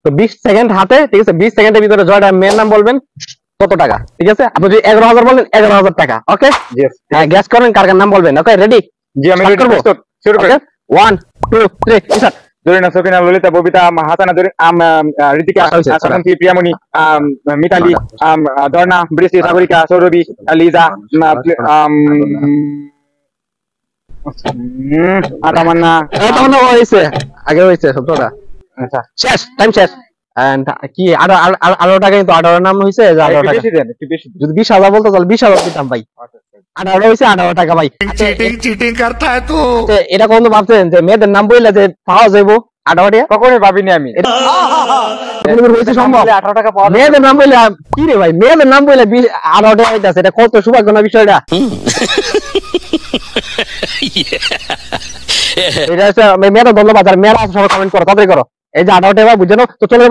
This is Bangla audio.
তো 20 সেকেন্ড হাতে, ঠিক আছে? 20 সেকেন্ডের ভিতরে জয়টা মেয়ের নাম বলবেন, কত টাকা? ঠিক আছে, আপনি যদি 11,000 বলেন 11,000 টাকা। ওকে, হ্যাঁ, গ্যাস করেন কার কার নাম বলবেন। ওকে, রেডি? জি আমি রেডি, শুরু করি। 1 2 3 স্টার্ট। জরিনা, সকিনা, ললিতা, ববিতা, হাসানা, ঋতিকা, শাসন্তী, প্রিয়ামণি, মিতালি, দর্ণা, বৃষ্টি, সাগরিকা, সৌরভী, লিজা, তামান্না। তামান্না হয়েছে, আগে হয়েছে 17টা। আচ্ছা, শেষ, টাইম শেষ। এন্ড কি 18 টাকা, কিন্তু 18 নাম হয়েছে যে 18 টাকা। বেশি দেন, একটু বেশি। যদি 20,000 বলতো তাহলে 20,000 দিতাম ভাই। 18 হয়েছে, 18 টাকা ভাই। চিটিং करता है तू। এটা কোন ভাবছেন যে মেয়েদের নাম বললে যে পাওয়া যাবো 18 টাকা? কখনোই ভাবিনি আমি। হয়েছে সম্ভব? 18 টাকা পাওয়া মেয়েদের নাম বললে কি রে ভাই, মেয়েদের নাম বললে 18 টাকা হইতাছে, এটা কত সৌভাগ্য না বিষয়টা। এটা হচ্ছে মেয়েরা, ধন্যবাদ। আর মেয়েরা সবাই কমেন্ট করো, তাড়াতাড়ি করো। এই যে 18 টাকা বুঝছো, তো চলে